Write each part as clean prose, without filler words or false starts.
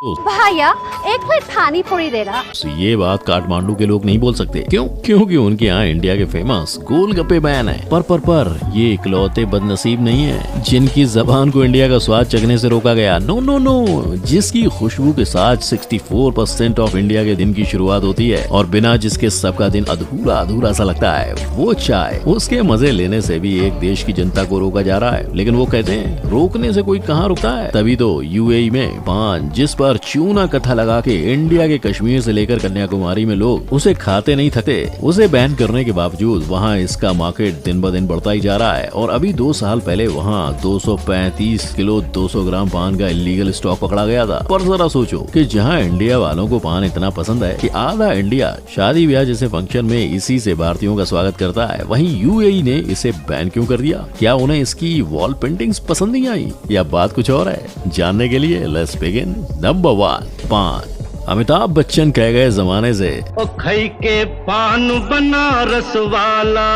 भैया एक प्लेट पानी पूरी देना। ये बात काठमांडू के लोग नहीं बोल सकते। क्यों? क्योंकि उनके यहाँ इंडिया के फेमस गोलगप्पे बैन है। पर ये इकलौते बदनसीब नहीं है जिनकी जबान को इंडिया का स्वाद चखने से रोका गया। नो नो नो, जिसकी खुशबू के साथ 64% ऑफ इंडिया के दिन की शुरुआत होती है और बिना जिसके सबका दिन अधूरा अधूरा सा लगता है, वो चाय। उसके मजे लेने से भी एक देश की जनता को रोका जा रहा है, लेकिन वो कहते हैं रोकने से कोई कहाँ रुकता है। तभी तो यूएई में पान, जिस पर चूना कथा लगा के इंडिया के कश्मीर से लेकर कन्याकुमारी में लोग उसे खाते नहीं थकते, उसे बैन करने के बावजूद वहाँ इसका मार्केट दिन ब दिन बढ़ता ही जा रहा है। और अभी 2 साल पहले वहाँ 235 किलो 200 ग्राम पान का इलीगल स्टॉक पकड़ा गया था। पर जरा सोचो कि जहाँ इंडिया वालों को पान इतना पसंद है कि आधा इंडिया शादी ब्याह जैसे फंक्शन में इसी से भारतीयों का स्वागत करता है, वहीं यूएई ने इसे बैन क्यों कर दिया? क्या उन्हें इसकी वॉल पेंटिंग्स पसंद नहीं आई या बात कुछ और है? जानने के लिए लेट्स बिगिन। नंबर 1, पान। अमिताभ बच्चन कह गए जमाने से, ओ खई के पान बनारस वाला,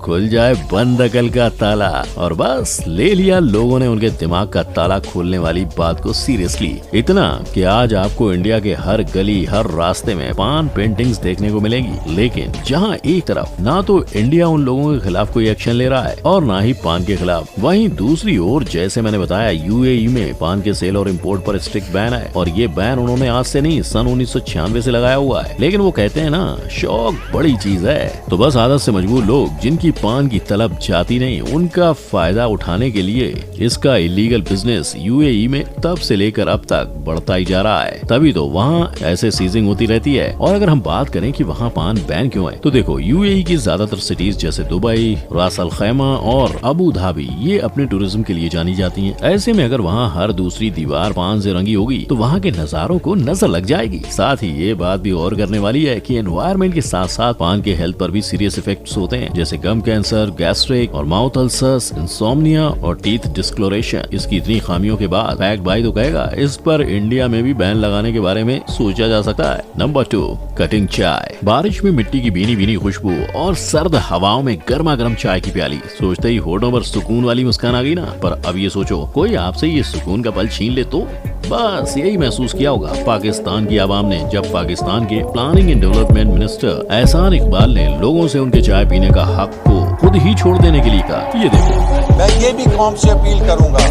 खुल जाए बंद अकल का ताला। और बस ले लिया लोगों ने उनके दिमाग का ताला खोलने वाली बात को सीरियसली। इतना कि आज आपको इंडिया के हर गली हर रास्ते में पान पेंटिंग्स देखने को मिलेंगी। लेकिन जहां एक तरफ ना तो इंडिया उन लोगों के खिलाफ कोई एक्शन ले रहा है और ना ही पान के खिलाफ, वहीं दूसरी ओर जैसे मैंने बताया यूएई में पान के सेल और इम्पोर्ट पर स्ट्रिक्ट बैन है। और ये बैन उन्होंने आज से नहीं, सन 1996 से लगाया हुआ है। लेकिन वो कहते हैं ना, शौक बड़ी चीज है। तो बस आदत से मजबूर लोग जिनकी पान की तलब जाती नहीं, उनका फायदा उठाने के लिए इसका इलीगल बिजनेस यूएई में तब से लेकर अब तक बढ़ता ही जा रहा है। तभी तो वहाँ ऐसे सीजिंग होती रहती है। और अगर हम बात करें कि वहाँ पान बैन क्यों है, तो देखो यूएई की ज्यादातर सिटीज जैसे दुबई, रास अल खैमा और अबू धाबी, ये अपने टूरिज्म के लिए जानी जाती हैं। ऐसे में अगर वहाँ हर दूसरी दीवार पान से रंगी होगी तो वहाँ के नजारों को नजर लग जाएगी। साथ ही ये बात भी गौर करने वाली है कि एनवायरमेंट के साथ साथ पान के हेल्थ पर भी सीरियस इफेक्ट्स होते हैं, जैसे गम कैंसर, गैस्ट्रिक और माउथ अल्सर्स, इंसोम्निया और टीथ डिस्कलोरेशन। इसकी इतनी खामियों के बाद फैक्ट भाई तो कहेगा इस पर इंडिया में भी बैन लगाने के बारे में सोचा जा सकता है। नंबर 2, कटिंग चाय। बारिश में मिट्टी की भीनी भीनी खुशबू और सर्द हवाओं में गर्मा गर्म चाय की प्याली, सोचते ही होठों पर सुकून वाली मुस्कान आ गई ना। पर अब ये सोचो, कोई आपसे ये सुकून का पल छीन ले तो? बस यही महसूस किया होगा पाकिस्तान की आवाम ने जब पाकिस्तान के प्लानिंग एंड डेवलपमेंट मिनिस्टर एहसान इकबाल ने लोगों से उनके चाय पीने का हक को खुद ही छोड़ देने के लिए कहा। ये देखो, मैं ये भी कौम से अपील करूंगा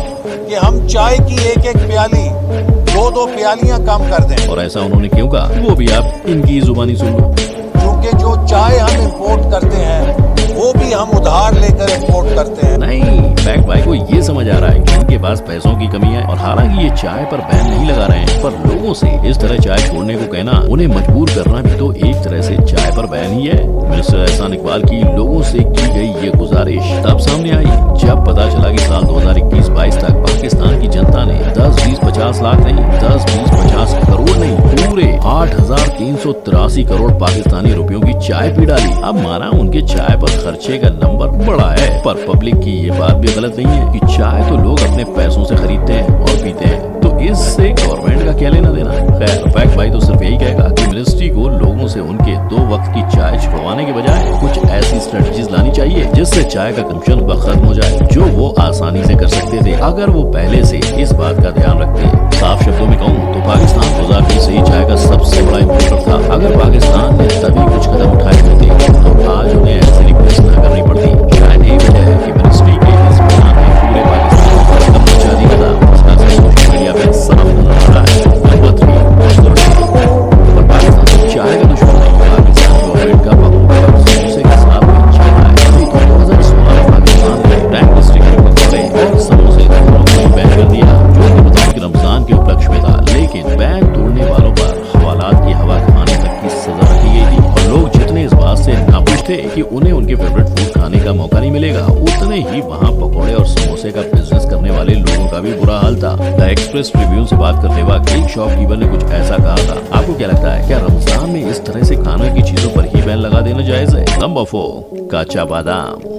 कि हम चाय की एक एक प्याली 2-2 प्यालियां कम कर दें। और ऐसा उन्होंने क्यों कहा, वो भी आप इनकी जुबानी सुन लो। क्योंकि जो चाय हम इम्पोर्ट करते हैं वो भी हम उधार लेकर इम्पोर्ट करते हैं। नहीं, फैक्ट भाई को ये समझ आ रहा है कि उनके पास पैसों की कमी है। और हालांकि ये चाय पर बैन नहीं लगा रहे हैं, पर लोगों से इस तरह चाय छोड़ने को कहना, उन्हें मजबूर करना भी तो एक तरह से चाय पर बैन ही है। मिनिस्टर एहसान इकबाल की लोगों से की गई ये गुजारिश तब सामने आई जब पता चला कि साल 2021-22 तक पाकिस्तान की जनता ने 10, 20, 50 लाख नहीं, 10, 20, 50 करोड़ नहीं, पूरे 8,383 करोड़ पाकिस्तानी रुपयों की चाय पी डाली। अब माना उनके चाय पर खर्चे का नंबर बड़ा है, पर पब्लिक की ये बात भी गलत नहीं है कि चाय तो लोग अपने पैसों से खरीदते हैं और पीते हैं, तो इससे गवर्नमेंट का क्या लेना देना। खैर फैक्ट भाई तो सिर्फ यही कहेगा कि मिनिस्ट्री को लोगों से उनके 2 वक्त की चाय छुड़वाने के बजाय कुछ ऐसी स्ट्रेटजीज लानी चाहिए जिससे चाय का कंजम्पशन खत्म हो जाए, जो वो आसानी से कर सकते थे अगर वो पहले से इस बात का ध्यान रखते। साफ शब्दों में कहूँ तो पाकिस्तान 2020 से ही चाय का सबसे बड़ा इम्पोर्टर था। अगर पाकिस्तान ने तभी कुछ कदम उठाए होते तो आज उन्हें ऐसी रिक्वेस्ट न करनी पड़ती। शायद यही वजह है कि मिनिस्ट्री के इस बयान ने पूरे पाकिस्तान को कदम पहुंचा दी था। उसका असर सोशल मीडिया पर साफ नजर आ रहा है। नंबर 3, पर पाकिस्तान से चाय का दुश्मन नहीं, पाकिस्तान गवर्नमेंट का पकड़ समोसे के साथ में चल रहा है। अभी 2016 पाकिस्तान ने रैंक डिस्ट्रिक्ट के पकौड़े और समोसे दोनों को बैन कर दिया, जो कि मुताबिक रमजान के उपलक्ष्य में था। लेकिन बैन तोड़ने वालों पर हवालात की हवा खाने तक की सजा रखी गई थी। और लोग जितने इस बात से नाखुश थे कि उन्हें उनके फेवरेट फूड खाने का मौका नहीं मिलेगा, उतने ही वहाँ पकौड़े और समोसे का बिजनेस करने वाले लोगों का भी बुरा हाल था। द एक्सप्रेस ट्रिब्यून से बात करते वक्त एक शॉपकीपर ने कुछ ऐसा कहा था। आपको क्या लगता है, क्या रमजान में इस तरह से खाने की चीजों पर ही बैन लगा देना जायज है? नंबर 4, कच्चा बादाम।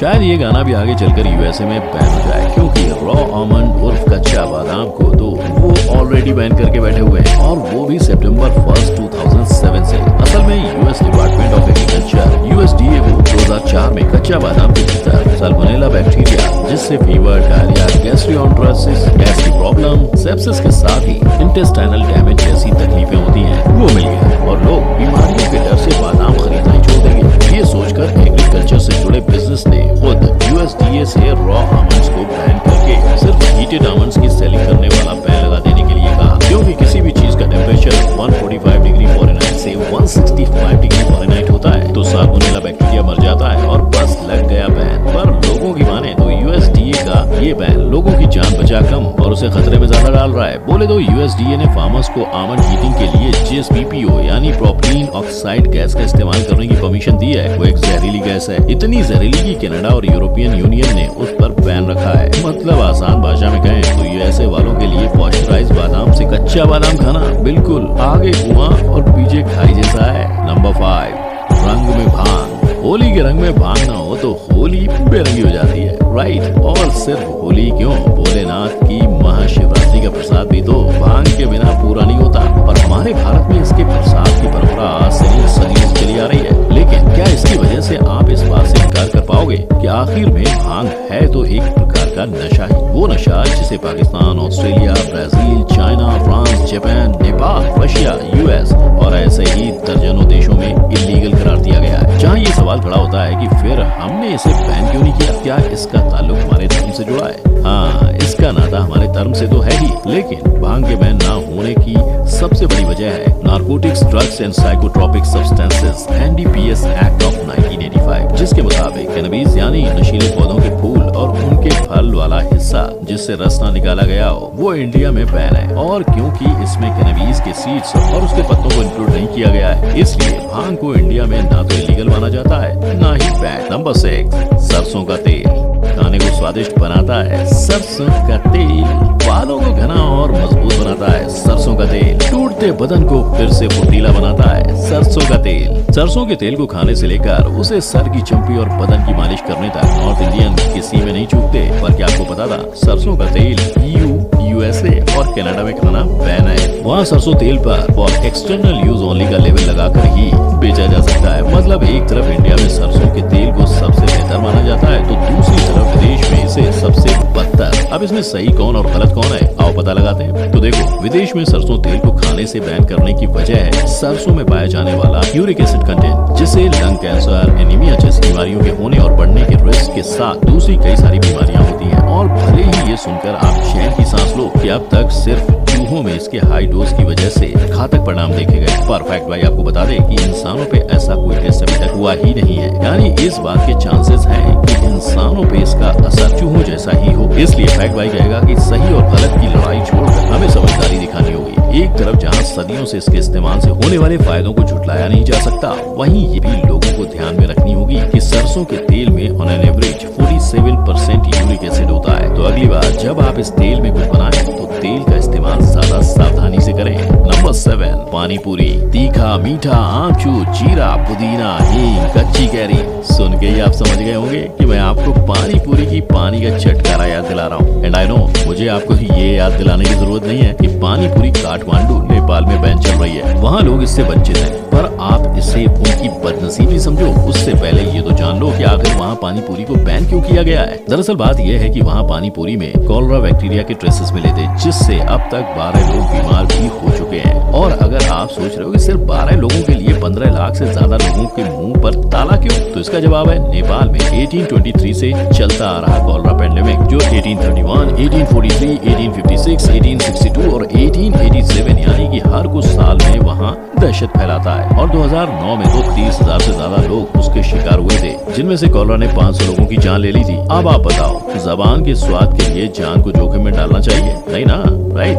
शायद ये गाना भी आगे चलकर यूएसए में बैन हो जाए, क्योंकि रॉ आमंड उर्फ कच्चा बादाम को तो वो ऑलरेडी बैन करके बैठे हुए हैं, और वो भी सितंबर 1, 2007 से। असल में US department of agriculture USDA को 2004 में कच्चे कच्चा बादाम के भीतर साल्मोनेला बैक्टीरिया, जिससे फीवर, डायरिया, गैस्ट्रोएंटेराइटिस, गैस की प्रॉब्लम, सेप्सिस के साथ ही इंटेस्टाइनल डैमेज जैसी तकलीफें होती हैं, वो मिल गया और लोग बीमारियों के डर से बादाम खरीदना ही छोड़ देंगे। ये सोचकर एग्रीकल्चर से जुड़े बिजनेस ने खुद USDA से रॉ आमंड्स को बैन करके सिर्फ हीटेड आमंड्स की सेलिंग करने वाला बैन लगा देने के लिए कहा, क्योंकि किसी भी चीज का टेम्परेचर 145 डिग्री फ़ारेनहाइट से 165 डिग्री फ़ारेनहाइट होता है तो साल्मोनेला बैक्टीरिया मर जाता है और बस लग गया बैन। पर लोगों की माने तो USDA का ये बैन लोगों की जान बचा कम और उसे खतरे में ज्यादा डाल रहा है। बोले तो USDA ने फार्मर्स को आमंड हीटिंग के लिए GSPPO यानी प्रोपीलीन ऑक्साइड गैस का इस्तेमाल करने की परमिशन दी है। वो एक जहरीली गैस है, इतनी जहरीली कि कनाडा और यूरोपियन यूनियन ने उस पर बैन रखा है। मतलब आसान भाषा में कहें तो USA वालों के लिए पॉस्चराइज्ड बादाम से कच्चा बादाम खाना बिल्कुल आगे कुआं और पीछे खाई जैसा है। नंबर 5, रंग में भांग। होली के रंग में भांग ना हो तो होली बेरंगी हो जाती है, राइट? और सिर्फ होली क्यों, भोलेनाथ की महाशिवरात्रि का प्रसाद भी तो भांग के बिना पूरा नहीं होता। पर हमारे भारत में इसके प्रसाद की परंपरा आज से नहीं सदियों से चली आ रही है। लेकिन क्या इसकी वजह से आप इस बात से इनकार कर पाओगे कि आखिर में भांग है तो एक प्रकार का नशा ही, वो नशा जिसे Pakistan, Australia, Brazil, China, France, Japan, Nepal, Russia, US और ऐसे ही दर्जनों देशों में इलीगल करार दिया गया है। जहाँ ये सवाल खड़ा होता है कि फिर हमने इसे बैन क्यों नहीं किया? क्या इसका ताल्लुक हमारे धर्म से जुड़ा है? हाँ, इसका नाता हमारे धर्म से तो है ही, लेकिन भांग के बैन ना होने की सबसे बड़ी वजह है narcotics, drugs and psychotropic substances NDPS act of 1985, जिसके मुताबिक कैनबिस यानी नशीले पौधों के फूल और उनके फल वाला हिस्सा जिससे रस ना निकाला गया हो वो इंडिया में बैन है। और क्योंकि इसमें कैनबिस के सीड्स और उसके पत्तों को इंक्लूड नहीं किया गया है, इसलिए भांग को इंडिया में ना तो इलीगल माना जाता है ना ही बैन। नंबर 6, सरसों का तेल। खाने को स्वादिष्ट बनाता है सरसों का तेल, बालों को घना और मजबूत बनाता है सरसों का तेल, टूटते बदन को फिर से फुर्तीला बनाता है सरसों का तेल। सरसों के तेल को खाने से लेकर उसे सर की चंपी और बदन की मालिश करने तक नॉर्थ इंडियन किसी में नहीं चूकते। पर क्या आपको पता था सरसों का तेल EU, USA और कनाडा में खाना बैन है। वहाँ सरसों तेल पर फॉर एक्सटर्नल यूज ओनली का लेवल लगाकर ही बेचा जा सकता है। मतलब एक तरफ इंडिया में सरसों के तेल को सबसे बेहतर माना जाता है तो दूसरी तरफ विदेश में इसे सबसे बदतर। अब इसमें सही कौन और गलत कौन है, आओ पता लगाते हैं। तो देखो, विदेश में सरसों तेल को खाने से बैन करने की वजह है सरसों में पाया जाने वाला यूरिक एसिड कंटेंट, जिससे लंग कैंसर, एनीमिया जैसी बीमारियों के होने और बढ़ने के रिस्क के साथ दूसरी कई सारी बीमारियां होती हैं। और भले ही ये सुनकर आप चैन की सांस लो कि अब तक सिर्फ चूहों में इसके हाई डोज की वजह से घातक परिणाम देखे गए, पर फैक्ट भाई आपको बता दें कि इंसानों पे ऐसा कोई टेस्ट अभी तक हुआ ही नहीं है। यानी इस बात के चांसेस हैं कि इंसानों पे इसका असर चूहों जैसा ही हो। इसलिए फैक्ट भाई कहेगा कि सही और गलत की लड़ाई छोड़कर हमें समझदारी दिखानी होगी। एक तरफ जहां सदियों से इसके इस्तेमाल से होने वाले फायदों को झुटलाया नहीं जा सकता, वहीं ये भी लोगों को ध्यान में रखनी होगी कि सरसों के तेल में on an average 47% uric acid होता है। तो अगली बार जब आप इस तेल में कुछ बनाएं तो तेल का इस्तेमाल ज्यादा सावधानी से करें। नंबर 7, पानी पूरी। तीखा, मीठा, आमचूर, जीरा, पुदीना, हींग, कच्ची कैरी। सुन के ही आप समझ गए होंगे कि मैं आपको पानी पूरी की पानी का छटकारा याद दिला रहा हूँ। एंड आई नो, मुझे आपको ये याद दिलाने की जरूरत नहीं है कि पानी पूरी काठमांडू नेपाल में बैन चल रही है। वहाँ लोग इससे वंचित हैं, पर आप इसे उनकी बदनसीबी समझो। उससे पहले ये तो जान लो कि आखिर वहाँ पानी पूरी को बैन क्यों किया गया है। दरअसल बात यह है कि वहाँ पानी पूरी में कॉलरा बैक्टीरिया के ट्रेसेस मिले थे, जिससे अब तक 12 लोग बीमार भी हो चुके हैं। और अगर आप सोच रहे हो कि सिर्फ 12 लोगों के लिए 15 लाख से ज्यादा लोगों के मुंह पर ताला क्यों, तो इसका जवाब है नेपाल में 1823 से चलता आ रहा कॉलरा पेंडेमिक, जो 1831, 1843, 1856, 1862 और 1887 यानी कि हर कुछ साल में वहाँ दहशत फैलाता है। और 2009 में तो 30,000 से ज्यादा लोग उसके शिकार हुए थे, जिनमें से कॉलरा ने 500 लोगों की जान ले ली थी। अब आप बताओ, जबान के स्वाद के लिए जान को जोखिम में डालना चाहिए? नहीं ना, राइट?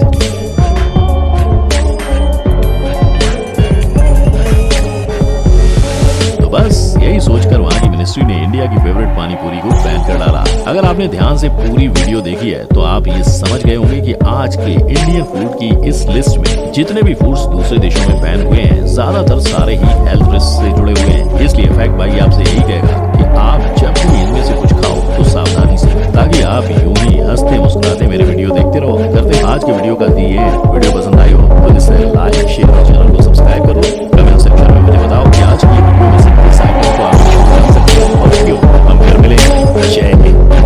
बस यही सोचकर वहाँ की मिनिस्ट्री ने इंडिया की फेवरेट पानी पूरी को बैन कर डाला। अगर आपने ध्यान से पूरी वीडियो देखी है तो आप ये समझ गए होंगे कि आज के इंडियन फूड की इस लिस्ट में जितने भी फूड्स दूसरे देशों में बैन हुए हैं, ज्यादातर सारे ही हेल्थ रिस्क से जुड़े हुए हैं। इसलिए फैक्ट भाई आपसे यही कहेगा कि आप जब भी इनमें से कुछ खाओ तो सावधानी से, ताकि आप यूं ही हंसते मुस्कुराते मेरे वीडियो देखते रहो। करते आज के वीडियो का दी वीडियो पसंद